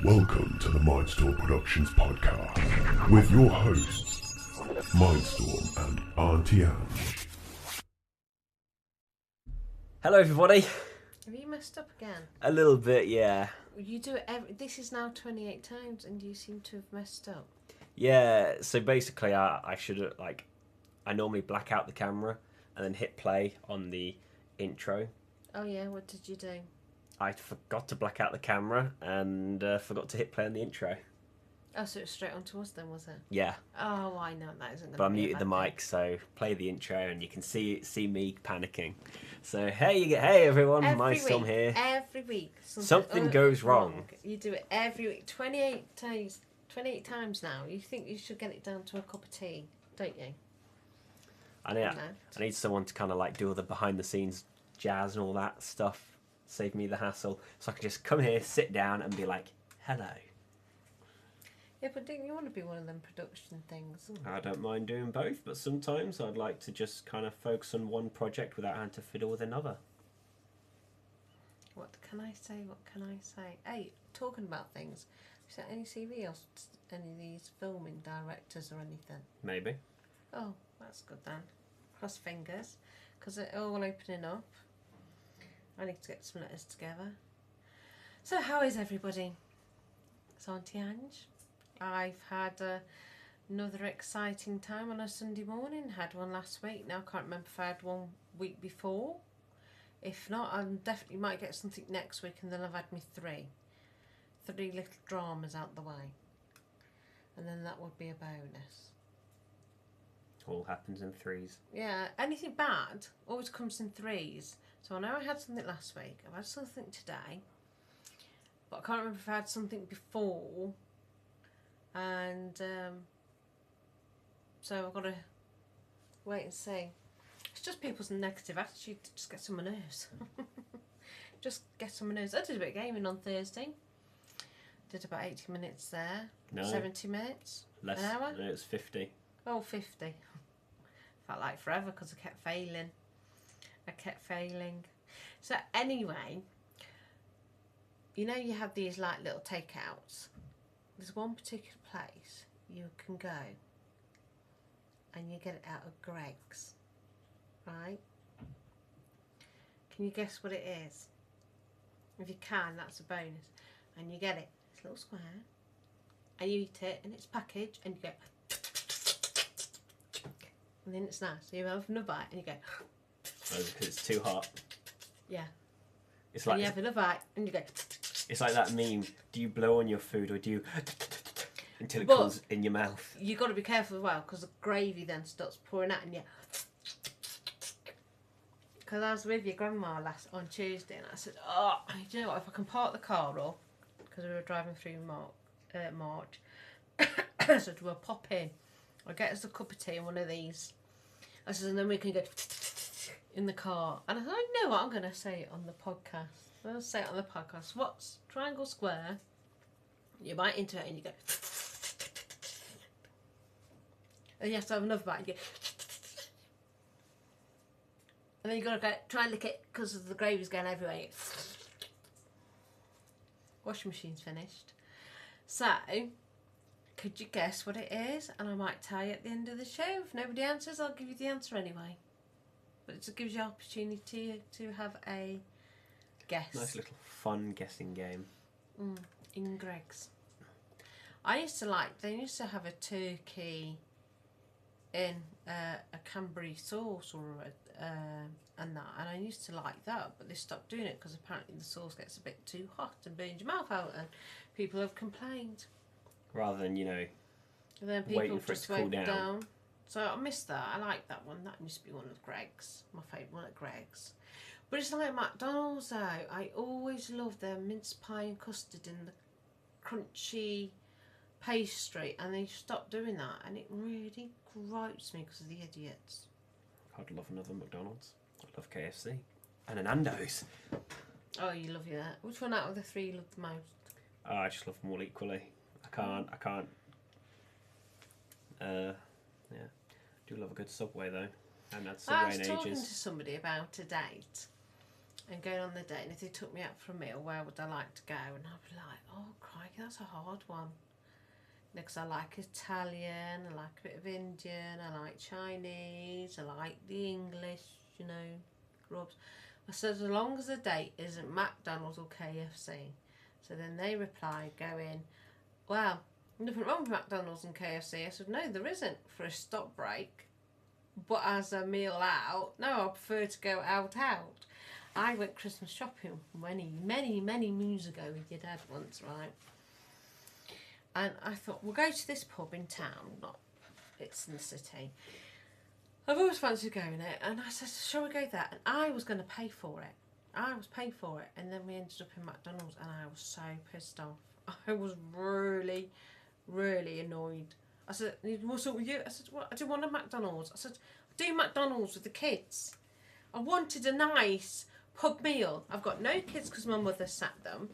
Welcome to the Mindstorm Productions podcast with your hosts, Mindstorm and Auntie Ange. Hello everybody. Have you messed up again? A little bit, yeah. You do it this is now 28 times and you seem to have messed up. Yeah, so basically I should I normally black out the camera and then hit play on the intro. Oh yeah, what did you do? I forgot to black out the camera and forgot to hit play on the intro. Oh, so it was straight onto us then, was it? Yeah. Oh, I know that isn't going to be But I muted the mic, so play the intro and you can see me panicking. So hey everyone, Mindstorm here. Every week. Something goes wrong. You do it every week. 28 times now. You think you should get it down to a cup of tea, don't you? I need someone to kind of like do all the behind the scenes jazz and all that stuff. Save me the hassle. So I can just come here, sit down and be like, hello. Yeah, but don't you want to be one of them production things? I don't mind doing both, but sometimes I'd like to just kind of focus on one project without having to fiddle with another. What can I say? Hey, talking about things. Is there any CV or any of these filming directors or anything? Maybe. Oh, that's good then. Cross fingers, because it's all opening up. I need to get some letters together. So how is everybody? It's Auntie Ange. I've had another exciting time on a Sunday morning. Had one last week. Now I can't remember if I had one week before. If not, I definitely might get something next week, and then I've had me three little dramas out the way, and then that would be a bonus. All happens in threes. Yeah, anything bad always comes in threes. So I know I had something last week. I've had something today, but I can't remember if I had something before. And so I've got to wait and see. It's just people's negative attitude that just gets on my nerves. Just gets on my nerves. I did a bit of gaming on Thursday. Did about 80 minutes there. No. 70 minutes. Less. An hour? No, it's 50. Oh, 50. Felt like forever because I kept failing. So anyway, you know you have these like little takeouts. There's one particular place you can go and you get it out of Gregg's, right? Can you guess what it is? If you can, that's a bonus. And you get it. It's a little square. And you eat it and it's packaged and you go and then it's nice. So you have another bite and you go Because it's too hot. yeah. It's like and you have another bite and you go it's like that meme. Do you blow on your food or do you until it But comes in your mouth? you got to be careful as well because the gravy then starts pouring out and you. Because I was with your grandma on Tuesday and I said, oh, you know what, if I can park the car up, because we were driving through March, I said, we'll pop in. I'll get us a cup of tea and one of these. I said, and then we can go in the car. And I said, I know what I'm going to say on the podcast. I'll say it on the podcast. What's triangle square? You bite into it and you go. And you have to have another bite and you go. And then you've got to go try and lick it because the gravy's going everywhere. Washing machine's finished. So, could you guess what it is? And I might tell you at the end of the show. If nobody answers, I'll give you the answer anyway. But it gives you opportunity to have a guess. Nice little fun guessing game. In Gregg's. They used to have a turkey in a Canberry sauce or and I used to like that, but they stopped doing it because apparently the sauce gets a bit too hot and burns your mouth out, and people have complained. Rather than, And then people waiting for it just to cool went down. So I missed that. I like that one. That used to be one of Gregg's. My favourite one at Gregg's. But it's like McDonald's though. I always loved their mince pie and custard in the crunchy pastry, and they stopped doing that, and it really gripes me because of the idiots. I'd love another McDonald's. I love KFC. And a Nando's. Oh, you love that. Which one out of the three you love the most? Oh, I just love them all equally. I can't. Yeah. Do love a good Subway though. I haven't had Subway in I was talking ages. to somebody about a date, and going on the date. And if they took me out for a meal, where would I like to go? And I'd be like, oh, crikey, that's a hard one. Because I like Italian, I like a bit of Indian, I like Chinese, I like the English, you know, grubs. I said, as long as the date isn't McDonald's or KFC. So then they replied, going, well, nothing wrong with McDonald's and KFC. I said, no, there isn't for a stop break. But as a meal out, no, I prefer to go out. I went Christmas shopping many moons ago with your dad once, right? And I thought, we'll go to this pub in town, it's in the city. I've always fancied going there, and I said, shall we go there? And I was going to pay for it. And then we ended up in McDonald's, and I was so pissed off. I was really, really annoyed. I said, what's up with you? I said, what? I didn't want a McDonald's. I said, I do McDonald's with the kids. I wanted a nice pub meal. I've got no kids because my mother sat them.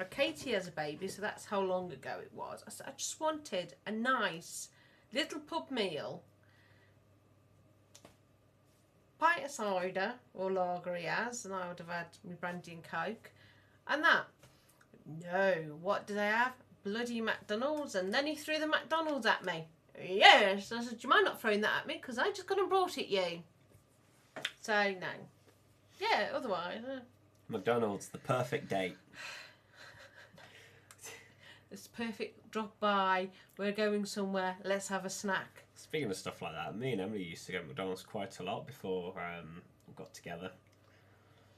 Katie has a baby, so that's how long ago it was. I said, I just wanted a nice little pub meal. Pint of cider or lager he has, and I would have had my brandy and coke. And that. No, what do they have? Bloody McDonald's. And then he threw the McDonald's at me. Yes. I said, do you mind not throwing that at me? Because I just gone and brought it you. So, no. Yeah, otherwise. McDonald's, the perfect date. It's perfect. Drop by. We're going somewhere. Let's have a snack. Speaking of stuff like that, me and Emily used to go to McDonald's quite a lot before we got together.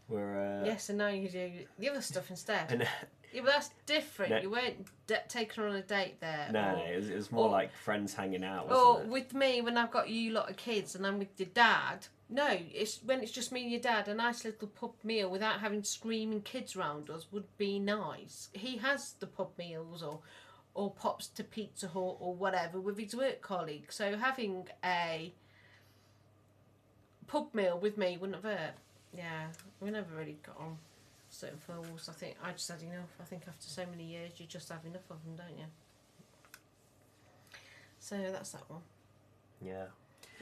Yes, and now you do the other stuff instead. And, yeah, but that's different. No. You weren't taking her on a date there. No, it was more like friends hanging out, Or wasn't it? with me, when I've got you lot of kids and I'm with your dad. No, it's when it's just me and your dad. A nice little pub meal without having screaming kids around us would be nice. He has the pub meals or pops to Pizza Hut or whatever with his work colleagues. So having a pub meal with me wouldn't have hurt. Yeah, we never really got on certain films. I think I just had enough. I think after so many years, you just have enough of them, don't you? So that's that one. Yeah.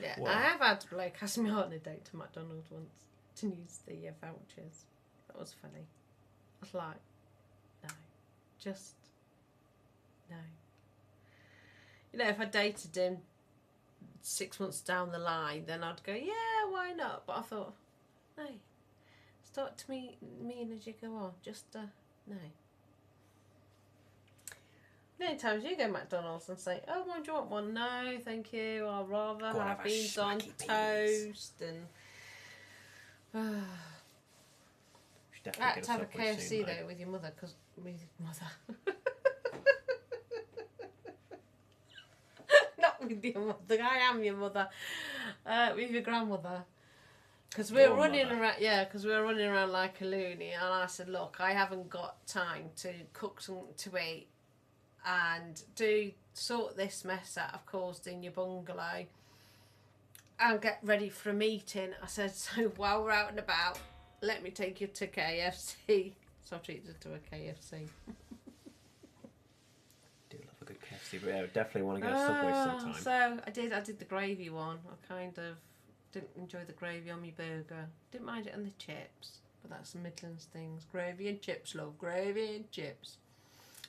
Yeah, Well, I have had a bloke ask me on a date to McDonald's once to use the vouchers. That was funny. I was like, no, just no. You know, if I dated him 6 months down the line, then I'd go, yeah, why not? But I thought, no. Start to mean as you go on. Just no. Many times you go to McDonald's and say, oh, do you want one? No, thank you. I'd rather have beans on toast and... I had to have a KFC though with your mother, because with your mother. Not with your mother, I am your mother. With your grandmother. Because we were running around, because we were running around like a loony, and I said, look, I haven't got time to cook something to eat and sort this mess that I've caused in your bungalow and get ready for a meeting. I said, so while we're out and about, let me take you to KFC. So I treated her to a KFC. do love a good KFC, but yeah, I definitely want to go to Subway sometime. So I did the gravy one. I kind of didn't enjoy the gravy on my burger. Didn't mind it on the chips, but that's the Midlands things. Gravy and chips, love. Gravy and chips.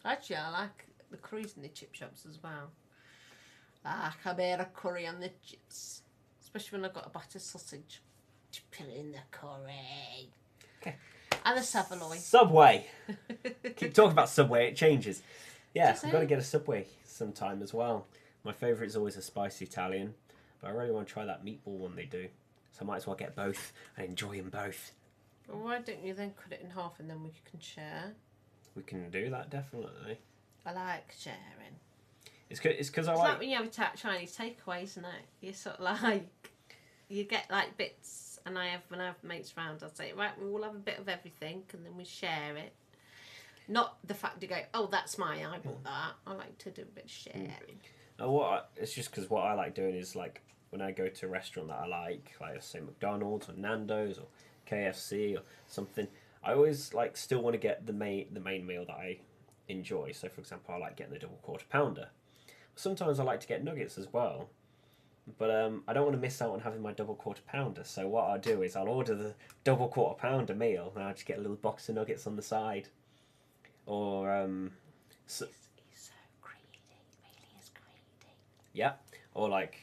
Actually, I like the curries in the chip shops as well. Like a bit of curry on the chips. Especially when I've got a battered sausage. Just put it in the curry. Okay. And the Savoy. Subway. Keep talking about Subway, it changes. Yeah, Does I've it? got to get a Subway sometime as well. My favourite is always a spicy Italian, but I really want to try that meatball one they do. So I might as well get both and enjoy them both. Well, why don't you then cut it in half and then we can share? We can do that, definitely. I like sharing. It's because I It's like... like when you have a Chinese takeaway, isn't it? You sort of like, you get like bits, and when I have mates round, I'll say, right, we all have a bit of everything, and then we share it. Not the fact you go, oh, that's mine, I bought that. I like to do a bit of sharing. It's just because what I like doing is like when I go to a restaurant that I like say McDonald's or Nando's or KFC or something, I always like still want to get the main meal that I enjoy. So for example, I like getting the double quarter pounder. Sometimes I like to get nuggets as well. But I don't want to miss out on having my double quarter pounder. So what I'll do is I'll order the double quarter pounder meal, and I'll just get a little box of nuggets on the side. Or He's so greedy. Really is greedy. yeah, or like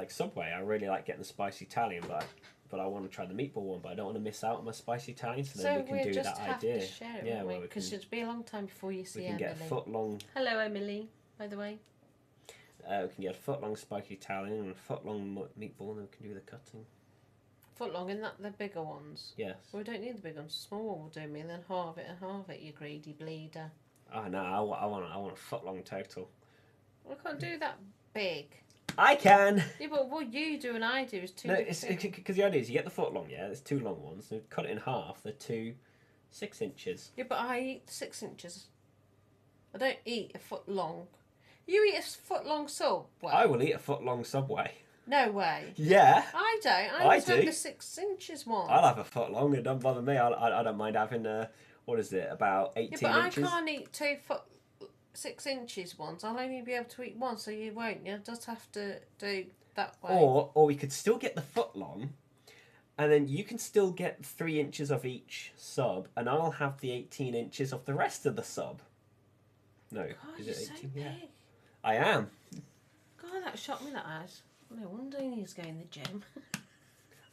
Subway. I really like getting the spicy Italian, but I want to try the meatball one. But I don't want to miss out on my spicy Italian. So then we can do just that have idea. to share it, Yeah, won't where we? we Because can it'll be a long time before you see we can Emily. get a foot long. Hello, Emily. By the way. We can get a foot long spiky Italian and a foot long meatball, and then we can do the cutting. Foot long, isn't that the bigger ones? Yes. Well, we don't need the big ones. The small one will do me, and then halve it and halve it, you greedy bleeder. Oh no, I want a foot long total. I can't do that big. I can. Yeah, but what you do and I do is two. No, it's because the idea is you get the foot long. Yeah, there's two long ones. So cut it in half. They're 2 6 inches. Yeah, but I eat 6 inches. I don't eat a foot long. You eat a foot long Subway? I will eat a foot long Subway. No way. Yeah. I don't. I I just have do. the 6 inches one. I'll have a foot long. It don't bother me. I don't mind having what is it, about 18 yeah, but inches? I can't eat 6 inches ones. I'll only be able to eat one, so you won't. You just have to do that way. Or we could still get the foot long, and then you can still get 3 inches of each sub, and I'll have the 18 inches of the rest of the sub. No, God, is you're it 18? so Yeah. big. I am. God, that shocked me, that has. No wonder he needs to go in the gym.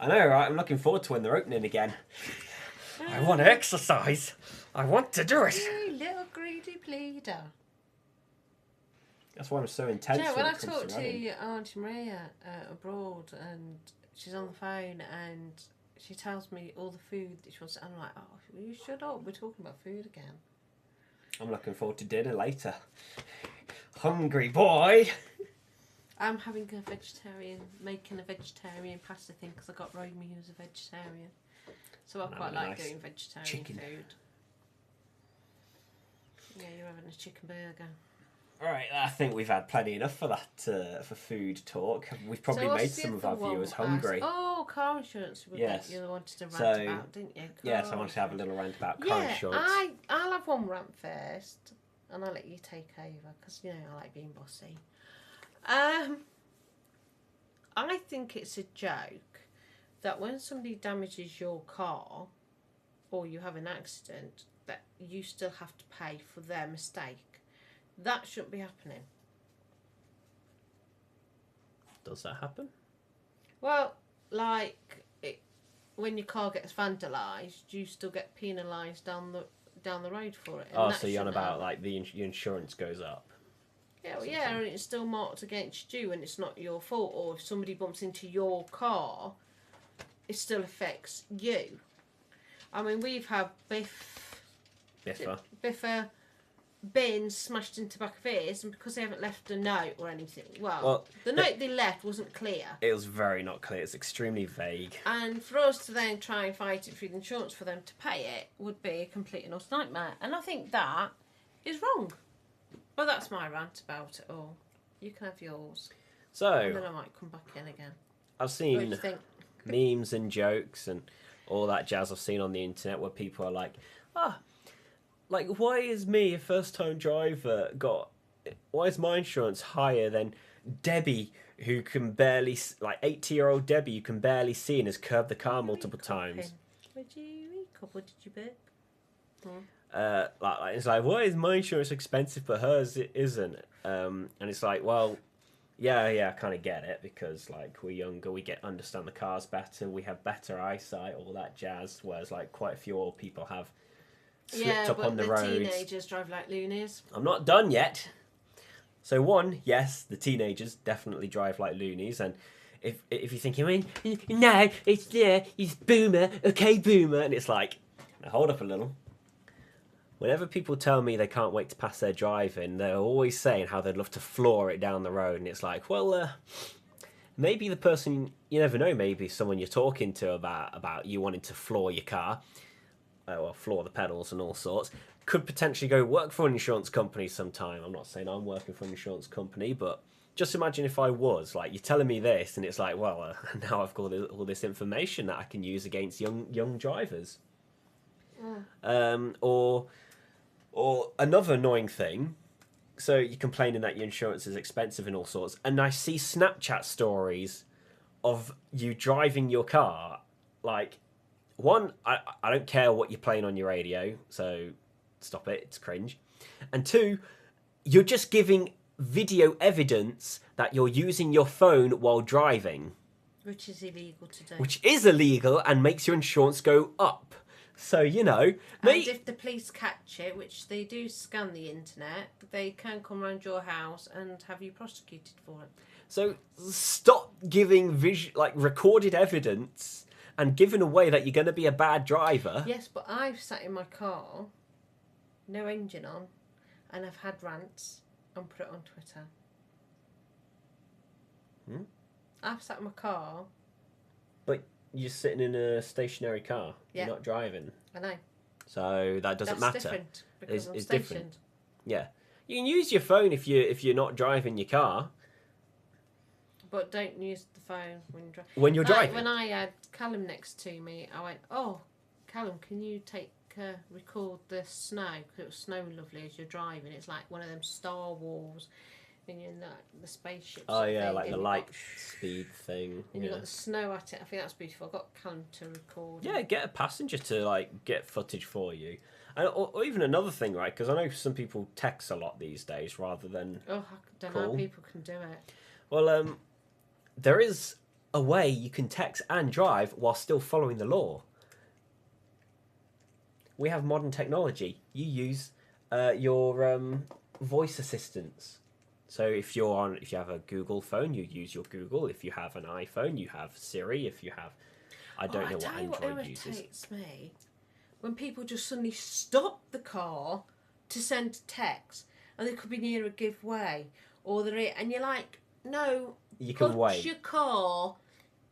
I know, right? I'm looking forward to when they're opening again. I want to exercise. I want to do it. You little greedy pleader. That's why I'm so intense. Do you know, when I it comes talk running. to Auntie Maria abroad, and she's on the phone and she tells me all the food that she wants to, I'm like, oh, you shut up. We're talking about food again. I'm looking forward to dinner later. Hungry boy. I'm having making a vegetarian pasta thing because I got Romy who's a vegetarian. So I And quite having a like nice doing vegetarian chicken. food. Yeah, you're having a chicken burger. Right, I think we've had plenty enough for that, for food talk. We've probably So made what's the some of other our viewers one? hungry. Oh, car insurance. Yes. You wanted to rant So, about, didn't you? Yes, I Car wanted to have a insurance. little rant about car insurance. I'll have one rant first, and I'll let you take over because you know I like being bossy. I think it's a joke that when somebody damages your car or you have an accident, that you still have to pay for their mistake. That shouldn't be happening. Does that happen? Well, when your car gets vandalised, you still get penalised down the road for it. And Oh, that so you're on shouldn't about happen. like your insurance goes up. Yeah, well, yeah, and it's still marked against you, and it's not your fault. Or if somebody bumps into your car, it still affects you. I mean, we've had Biffa bins smashed into the back of his, and because they haven't left a note or anything, well the note they left wasn't clear. It was very not clear. It's extremely vague. And for us to then try and fight it through the insurance for them to pay it would be a complete and utter nightmare. And I think that is wrong. Well, that's my rant about it all. You can have yours. And then So I might come back in again. I've What do seen you think? memes and jokes and all that jazz I've seen on the internet where people are like, like, why is me, a first-time driver, why is my insurance higher than Debbie, who can barely, like 80-year-old Debbie, who can barely see and has curbed the car multiple times. Did you recap or did you burp? Like it's like, why is my insurance expensive but hers it isn't? And it's like, well, yeah, I kind of get it because like we're younger, we understand the cars better, we have better eyesight, all that jazz. Whereas like quite a few old people have slipped up on the roads. Teenagers drive like loonies. I'm not done yet. So one, yes, the teenagers definitely drive like loonies, and if you're thinking, no, it's boomer, okay, boomer, and it's like, now hold up a little. Whenever people tell me they can't wait to pass their driving, they're always saying how they'd love to floor it down the road. And it's like, well, maybe the person, you never know, maybe someone you're talking to about you wanting to floor your car, or floor the pedals and all sorts, could potentially go work for an insurance company sometime. I'm not saying I'm working for an insurance company, but just imagine if I was. Like, you're telling me this, and it's like, well, now I've got all this information that I can use against young drivers. Or another annoying thing, so you're complaining that your insurance is expensive and all sorts, and I see Snapchat stories of you driving your car. Like, one, I don't care what you're playing on your radio, so stop it, it's cringe. And two, you're just giving video evidence that you're using your phone while driving. Which is illegal to do. Which is illegal and makes your insurance go up. So, you know... And if the police catch it, which they do scan the internet, they can come around your house and have you prosecuted for it. So, stop giving recorded evidence and giving away that you're going to be a bad driver. Yes, but I've sat in my car, no engine on, and I've had rants and put it on Twitter. I've sat in my car. But you're sitting in a stationary car. Yeah. You're not driving. I know. So that doesn't matter. That's different because I'm It's stationed. different. Yeah. You can use your phone if you're not driving your car. But don't use the phone when you're driving. When you're driving. When I had Callum next to me, I went, "Oh, Callum, can you record the snow? Because it was snow lovely as you're driving. It's like one of them Star Wars, and you're in the spaceship. Oh yeah, thing, like the and light speed thing. And Yeah. you got the snow at it. I think that's beautiful. I got Callum to record. Yeah, get a passenger to get footage for you, and or even another thing, right? Because I know some people text a lot these days rather than. Oh, I don't know how people can do it. Well, there is a way you can text and drive while still following the law. We have modern technology. You use your voice assistants. So if you have a Google phone, you use your Google. If you have an iPhone, you have Siri. If you have, I don't know what Android uses. What irritates me when people just suddenly stop the car to send text, and they could be near a giveaway, or and you're like, no, you can wait. Put your car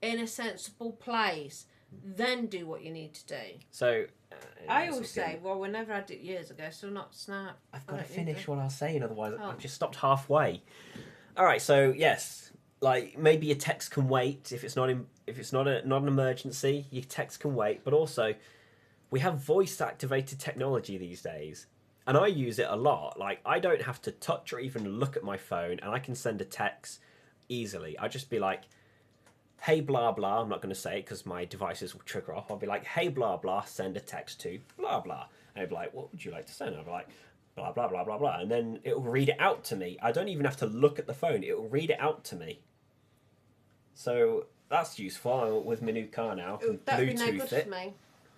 in a sensible place, then do what you need to do. So I always say, well, whenever I did it years ago, so not Snap. I've got to finish what I was saying, otherwise I've just stopped halfway. All right, so yes, like maybe a text can wait if it's not an emergency. Your text can wait, but also we have voice activated technology these days, and I use it a lot. Like I don't have to touch or even look at my phone, and I can send a text easily. I just be like, hey blah blah, I'm not going to say it because my devices will trigger off. I'll be like, hey blah blah, send a text to blah blah. And I'll be like, what would you like to send? I'll be like, blah blah blah blah blah. And then it will read it out to me. I don't even have to look at the phone. It will read it out to me. So that's useful with my new car now. That'd be no good for me.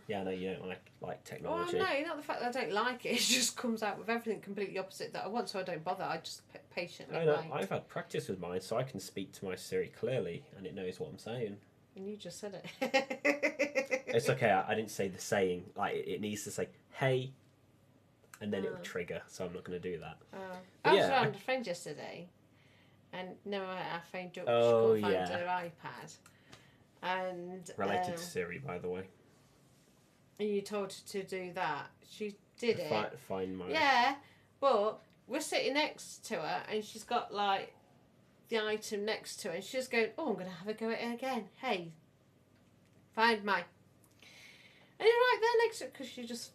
Yeah, no, you don't like technology. Well, no, not the fact that I don't like it. It just comes out with everything completely opposite that I want, so I don't bother. I just patiently wait. I've had practice with mine, so I can speak to my Siri clearly, and it knows what I'm saying. And you just said it. It's okay, I didn't say the saying. Like, it needs to say, hey, and then it will trigger, so I'm not going to do that. I was around a friend yesterday, and I phoned up, she couldn't find her iPad. And related to Siri, by the way. And you told her to do that. She did it. Find my... Yeah, but we're sitting next to her, and she's got, like, the item next to her, and she's going, oh, I'm going to have a go at it again. Hey, find my... And you're right there next to it, because she just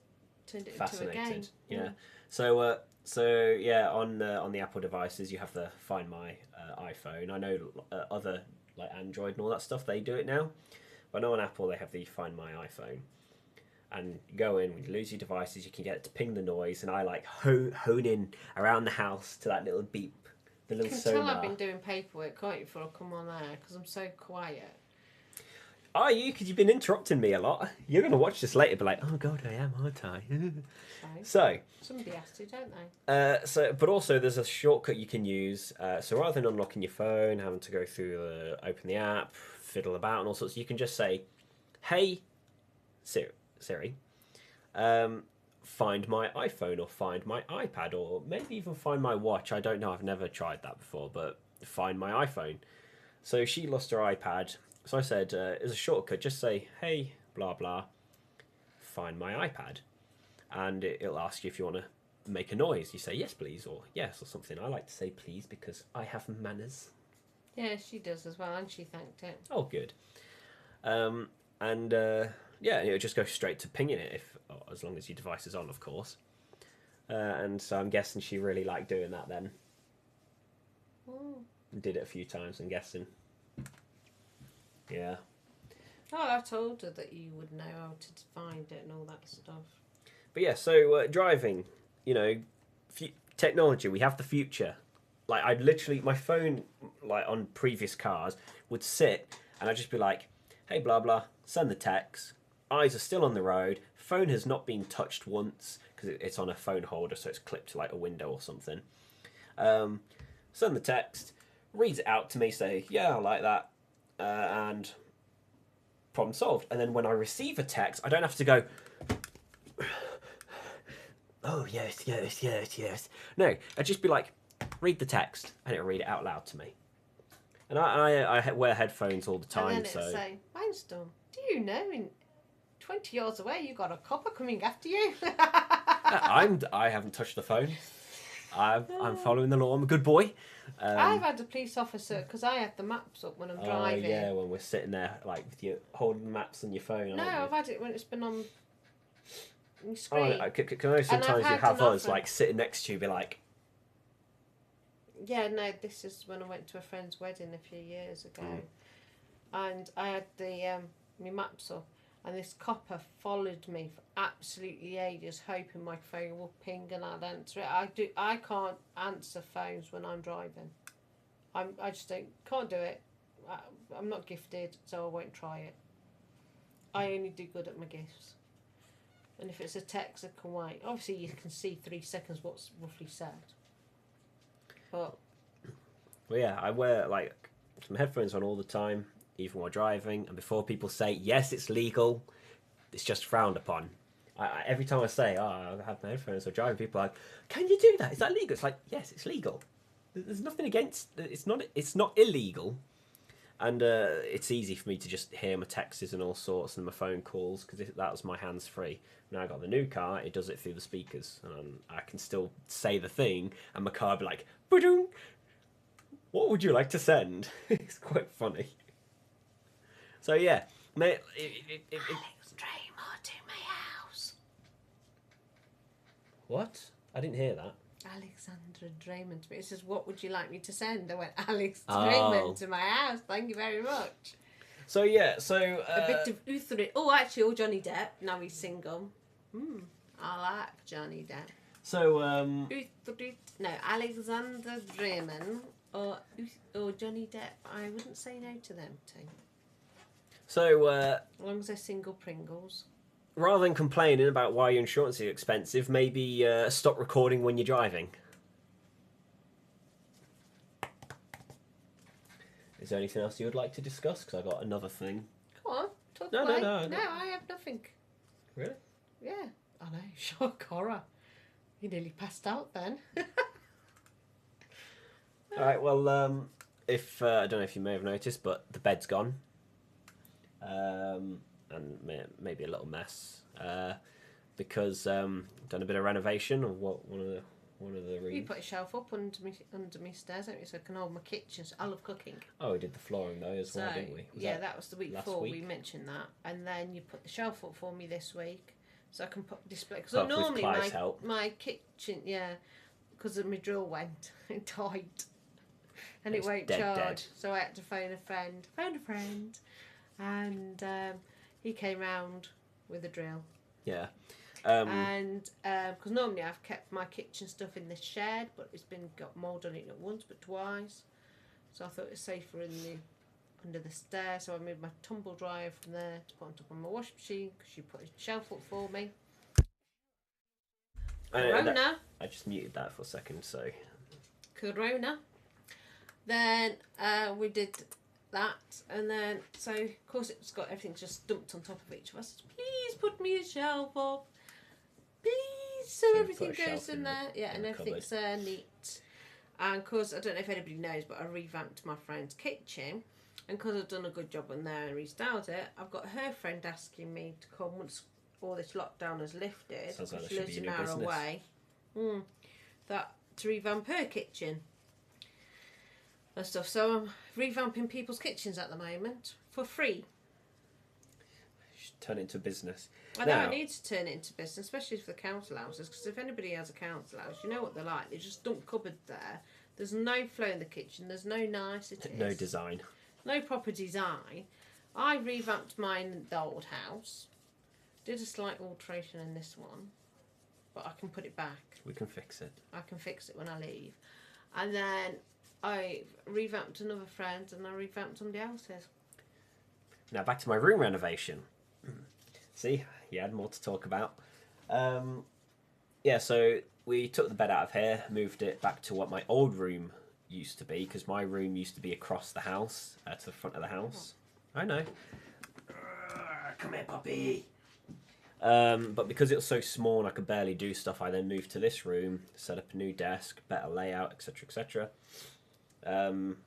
turned it into a game. Yeah. So yeah, on the Apple devices, you have the Find My iPhone. I know other, like, Android and all that stuff, they do it now. But I know on Apple, they have the Find My iPhone. And you go in, when you lose your devices, you can get it to ping the noise, and I like hone in around the house to that little beep, the little sonar. You can tell I've been doing paperwork, can't you, before I come on there, because I'm so quiet. Are you? Because you've been interrupting me a lot. You're going to watch this later, be like, oh God, I am, aren't I? So somebody has to, don't they? But also there's a shortcut you can use. So rather than unlocking your phone, having to go through open the app, fiddle about and all sorts, you can just say, hey, Siri, find my iPhone or find my iPad or maybe even find my watch. I don't know. I've never tried that before, but find my iPhone. So she lost her iPad. So I said, as a shortcut, just say, hey, blah, blah, find my iPad. And it'll ask you if you want to make a noise. You say, yes, please, or yes, or something. I like to say please because I have manners. Yeah, she does as well, and she thanked it. Oh, good. Yeah, it'll just go straight to pinging it, as long as your device is on, of course. And so I'm guessing she really liked doing that then. Oh. Did it a few times, I'm guessing. Yeah. Oh, I told her that you would know how to find it and all that stuff. But yeah, so driving, technology, we have the future. Like, I'd literally, my phone, like on previous cars, would sit and I'd just be like, hey, blah, blah, send the text. Eyes are still on the road. Phone has not been touched once because it's on a phone holder, so it's clipped to like a window or something. Send the text, reads it out to me, say, yeah, I like that, and problem solved. And then when I receive a text, I don't have to go, oh, yes, yes, yes, yes. No, I'd just be like, read the text, and it'll read it out loud to me. And I wear headphones all the time, and then it'll say, Mindstorm, do you know in 20 yards away you got a copper coming after you? I haven't touched the phone. I'm following the law. I'm a good boy. I've had a police officer, because I have the maps up when I'm driving. Oh, yeah, when we're sitting there, like, with you holding the maps on your phone. No, I've had it when it's been on your screen. Oh, can I know sometimes you have us, like, sitting next to you, be like... Yeah, no, this is when I went to a friend's wedding a few years ago. And I had the my maps up, and this copper followed me for absolutely ages, hoping my phone would ping and I'd answer it. I can't answer phones when I'm driving. I just can't do it. I'm not gifted, so I won't try it. I only do good at my gifts. And if it's a text, I can wait. Obviously, you can see 3 seconds what's roughly said. But well, yeah, I wear like some headphones on all the time, even while driving. And before people say yes, it's legal, it's just frowned upon. Every time I say, I have my headphones or driving, people are like, can you do that? Is that legal? It's like, yes, it's legal. There's nothing against. It's not illegal. And it's easy for me to just hear my texts and all sorts and my phone calls because that was my hands free. Now I got the new car, it does it through the speakers, and I can still say the thing, and my car will be like, ba-doom, what would you like to send? It's quite funny. So yeah, Alex, Draymond to my house. What? I didn't hear that. Alexandra Draymond to me. It says, what would you like me to send? I went, Alex Draymond to my house. Thank you very much. So yeah, a bit of Uthrid. Oh, actually, Johnny Depp. Now he's single. I like Johnny Depp. So Uthrid. No, Alexander Draymond or Johnny Depp. I wouldn't say no to them two. So as long as they're single Pringles. Rather than complaining about why your insurance is expensive, maybe stop recording when you're driving. Is there anything else you would like to discuss? Because I got another thing. Come on, talk No, away. no. No, I have nothing. Really? Yeah, I know. Shock horror. You nearly passed out then. All right. Well, if I don't know if you may have noticed, but the bed's gone. And maybe a little mess because done a bit of renovation or what one of the rooms. You put a shelf up under me stairs, don't you, so I can hold my kitchen. I love cooking. Oh, we did the flooring though as well, didn't we? That was the week before we mentioned that, and then you put the shelf up for me this week, so I can put display. Because normally my kitchen, because my drill went tight, and it won't charge, so I had to phone a friend, and he came round with a drill. Yeah. And because normally I've kept my kitchen stuff in the shed, but it's got mould on it not once but twice. So I thought it was safer under the stairs. So I moved my tumble dryer from there to put on top of my washing machine because she put a shelf up for me. Corona. I just muted that for a second, so. Corona. Then we did that, and then so of course it's got everything just dumped on top of each of us. Please put me a shelf up, please, so everything goes in there, and everything's neat. And because I don't know if anybody knows, but I revamped my friend's kitchen, and because I've done a good job on there and restyled it, I've got her friend asking me to come once all this lockdown has lifted, because she lives an hour away, to revamp her kitchen and stuff. So I'm revamping people's kitchens at the moment for free. turn it into a business. I Now, don't need to turn it into business, especially for the council houses, because if anybody has a council house, you know what they're like. They just dump cupboard there. There's no flow in the kitchen. There's no niceties. no design. No proper design. I revamped mine in the old house. Did a slight alteration in this one, but I can put it back. We can fix it. I can fix it when I leave. And then I revamped another friend, and I revamped somebody else's. Now back to my room renovation. See, you had more to talk about. Yeah, so we took the bed out of here, moved it back to what my old room used to be, because my room used to be across the house, to the front of the house. I know. Come here, puppy. But because it was so small and I could barely do stuff, I then moved to this room, set up a new desk, better layout, etc., etc. And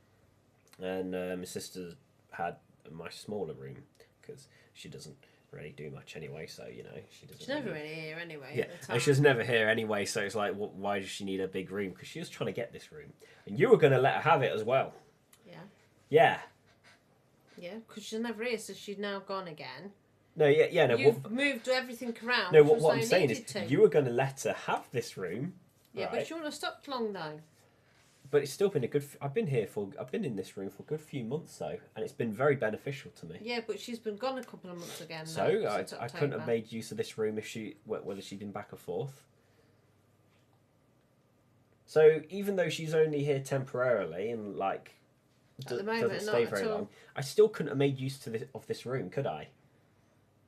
my sister had my smaller room because she doesn't really do much anyway, so you know she doesn't. She's never really here anyway. Yeah, at the and she was time. never here anyway, so it's like, why does she need a big room? Because she was trying to get this room, and you were going to let her have it as well. Yeah. Yeah. Yeah, because she's never here, so she's now gone again. No, yeah, no. You've moved everything around. No, which was what I'm no saying is, needed to. you were going to let her have this room. Yeah, right? but she wouldn't have stopped long though. But it's still been a good. I've been in this room for a good few months though, and it's been very beneficial to me. Yeah, but she's been gone a couple of months again. So though, since I couldn't have October. made use of this room if whether she'd been back or forth. So even though she's only here temporarily and like At the moment, doesn't not stay at very all. long, I still couldn't have made use of this room, could I?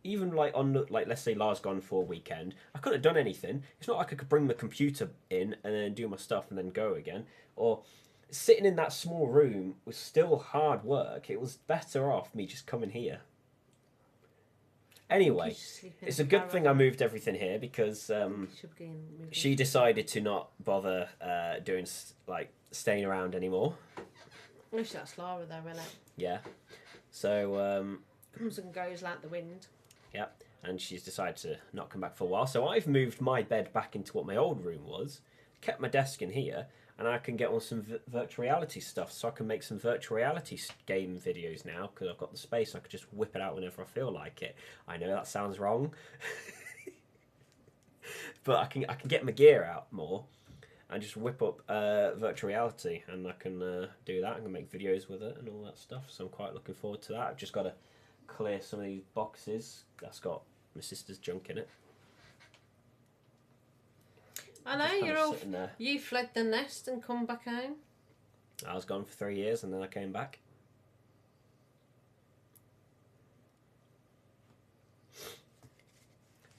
Even like let's say Lars gone for a weekend, I couldn't have done anything. It's not like I could bring the computer in and then do my stuff and then go again. Or sitting in that small room was still hard work. It was better off me just coming here. Anyway, it's a good thing I moved everything here because she decided to not bother doing like staying around anymore. Wish that's Lyra though, isn't it? Yeah. So Comes and goes like the wind. yeah, and she's decided to not come back for a while. So I've moved my bed back into what my old room was, kept my desk in here, and I can get on some virtual reality stuff. So I can make some virtual reality game videos now because I've got the space. I could just whip it out whenever I feel like it. I know that sounds wrong, but I can get my gear out more and just whip up virtual reality, and I can do that. I can make videos with it and all that stuff. So I'm quite looking forward to that. I've just got to clear some of these boxes that's got my sister's junk in it. I know, Just kind you're of all. sitting there. You fled the nest and come back home. I was gone for 3 years and then I came back.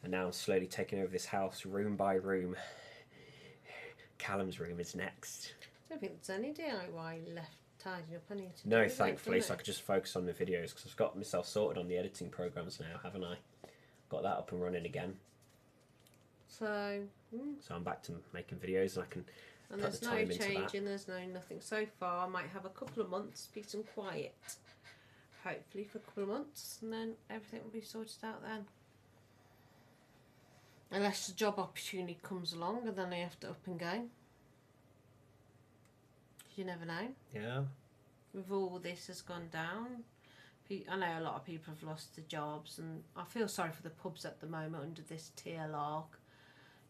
And now I'm slowly taking over this house room by room. Callum's room is next. I don't think there's any DIY left tidying up. I need to. No, do thankfully, that, so I could just focus on the videos because I've got myself sorted on the editing programs now, haven't I? Got that up and running again. So, So I'm back to making videos and I can and put there's the no time into that. changing. There's no nothing so far. I might have a couple of months, peace and quiet. Hopefully for a couple of months, and then everything will be sorted out then. Unless the job opportunity comes along, and then I have to up and go. You never know. Yeah. With all this has gone down, I know a lot of people have lost their jobs, and I feel sorry for the pubs at the moment under this TLR.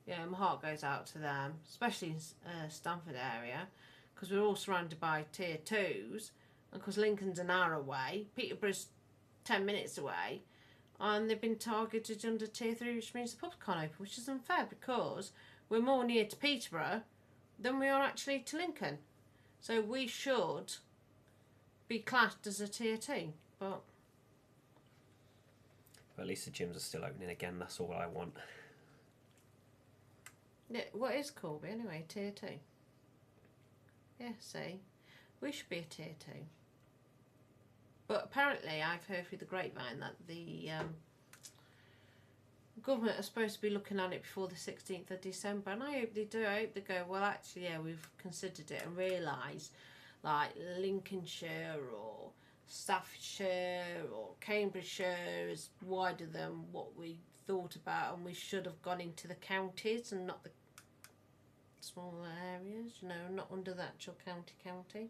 Yeah, my heart goes out to them, especially in Stamford area, because we're all surrounded by tier 2s, and because Lincoln's an hour away, Peterborough's 10 minutes away, and they've been targeted under tier 3, which means the pubs can't open, which is unfair because we're more near to Peterborough than we are actually to Lincoln. So we should be classed as a tier 2, but... Well, at least the gyms are still opening again, that's all I want. Yeah, what is Corby anyway? Tier 2? Yeah, see? We should be a tier 2. But apparently I've heard through the grapevine that the government are supposed to be looking at it before the 16th of December, and I hope they do. I hope they go, well actually yeah, we've considered it and realise like Lincolnshire or Staffordshire or Cambridgeshire is wider than what we thought about, and we should have gone into the counties and not the smaller areas, you know, not under the actual county.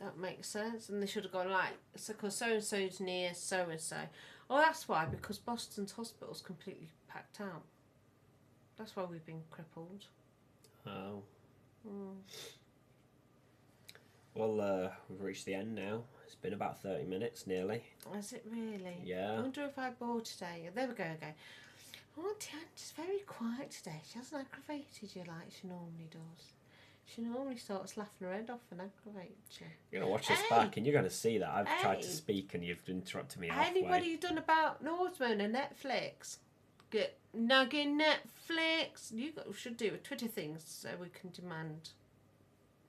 That makes sense. And they should have gone like, because so and so's near so and so. Oh, that's why, because Boston's hospital's completely packed out. That's why we've been crippled. Oh. Mm. Well, we've reached the end now. It's been about 30 minutes, nearly. Is it really? Yeah. I wonder if I bored today. There we go again. Auntie Ange's very quiet today. She hasn't aggravated you like she normally does. She normally starts laughing her head off and aggravates you. You're going to watch this back and you're going to see that I've tried to speak and you've interrupted me halfway. Anybody done about Norseman and Netflix? Get nugging Netflix. You should do a Twitter thing so we can demand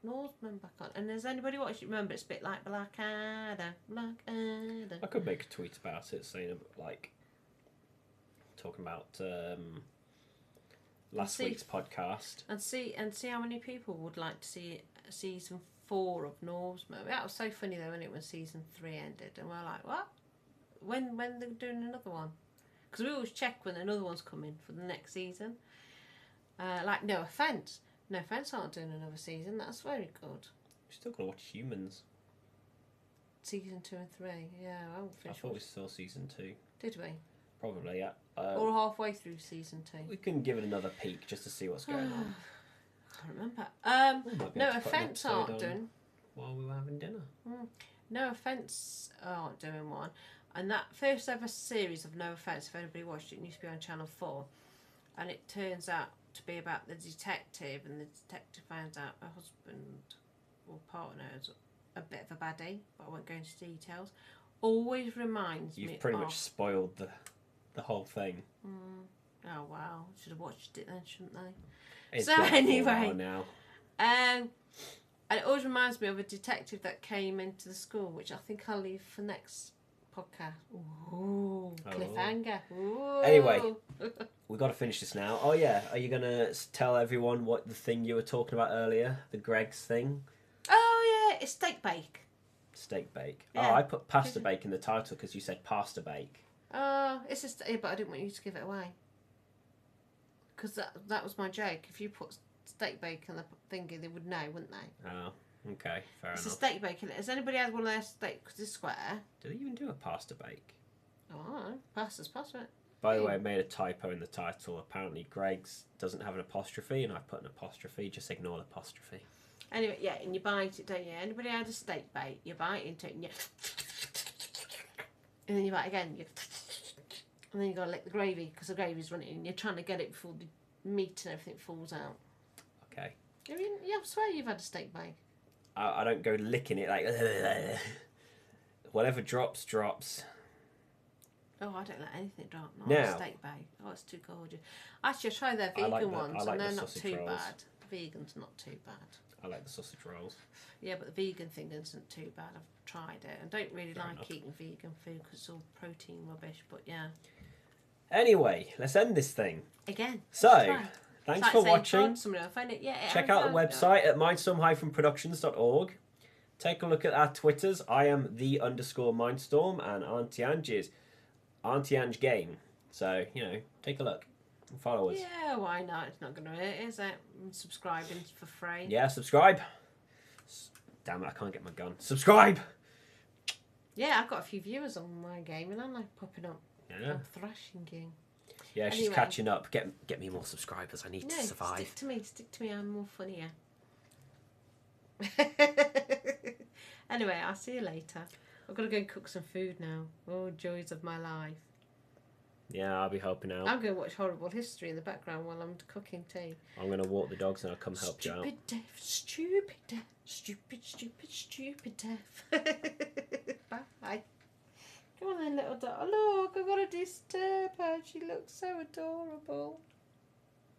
Norseman back on. And has anybody watched it? Remember, it's a bit like Blackadder. I could make a tweet about it saying, like, talking about last week's podcast. And see how many people would like to see season 4 of Norseman. That was so funny though, wasn't it, when season 3 ended? And we're like, what? When they're doing another one? Because we always check when another one's coming for the next season. Like, No Offence. No Offence aren't doing another season. That's very good. We're still going to watch Humans. Season 2 and 3. Yeah, I won't finish. I thought we saw season 2. Did we? Probably, yeah. Or halfway through season 2. We can give it another peek just to see what's going on. I can't remember. We might be No able to put an Offence episode aren't on doing. While we were having dinner. No Offence aren't doing one. And that first ever series of No Offence, if anybody watched it, used to be on Channel 4. And it turns out to be about the detective, and the detective finds out her husband or partner is a bit of a baddie, but I won't go into details. Always reminds me You've pretty much spoiled the whole thing. Oh wow, should have watched it then, shouldn't they? It's So been a anyway, while now. and it always reminds me of a detective that came into the school, which I think I'll leave for next podcast. Ooh, cliffhanger. Ooh. Anyway, we've got to finish this now. Oh yeah, are you gonna tell everyone what the thing you were talking about earlier, the Gregg's thing? Oh yeah, it's steak bake. Steak bake. Yeah. Oh, I put pasta bake in the title because you said pasta bake. It's just, but I didn't want you to give it away. Because that was my joke. If you put steak bake on the thingy, they would know, wouldn't they? Oh, okay, fair It's enough. a steak bake. Has anybody had one of their steak? Because it's square. Do they even do a pasta bake? Oh, pasta's pasta. By the way, I made a typo in the title. Apparently, Gregg's doesn't have an apostrophe, and I put an apostrophe. Just ignore the apostrophe. Anyway, yeah, and you bite it, don't you? Anybody had a steak bake? You bite into it, and and then you bite again. And then you got to lick the gravy because the gravy's running, and you're trying to get it before the meat and everything falls out. Okay. I mean, yeah, I swear you've had a steak bake. I don't go licking it like. Whatever drops. Oh, I don't let anything drop. Not Now, a steak bake. Oh, it's too gorgeous. Actually, I tried their I vegan like the- ones, I like and they're the not sausage too rolls. bad. Vegan's not too bad. I like the sausage rolls. Yeah, but the vegan thing isn't too bad. I've tried it. I don't really Fair like enough. eating vegan food because it's all protein rubbish, but yeah. Anyway, let's end this thing. Again. So, try. thanks It's for like saying, watching. "God, somebody will find it." Yeah, Check out the website at mindstorm-productions.org. Take a look at our Twitters. I am _Mindstorm, and Auntie Ange is Auntie Ange Game. So, take a look and follow us. Yeah, why not? It's not going to hurt, is it? And subscribing for free. Yeah, subscribe. Damn it, I can't get my gun. Subscribe! Yeah, I've got a few viewers on my game, and I'm like popping up. Yeah. I'm thrashing you. Yeah, she's Anyway. catching up. Get me more subscribers. I need No, to survive. stick to me. I'm more funnier. Anyway, I'll see you later. I've got to go and cook some food now. Oh, joys of my life. Yeah, I'll be helping out. I'm going to watch Horrible History in the background while I'm cooking tea. I'm going to walk the dogs and I'll come help you out. Stupid death. Stupid death. Bye. Come on then, little dog. Oh, look, I've got to disturb her. She looks so adorable.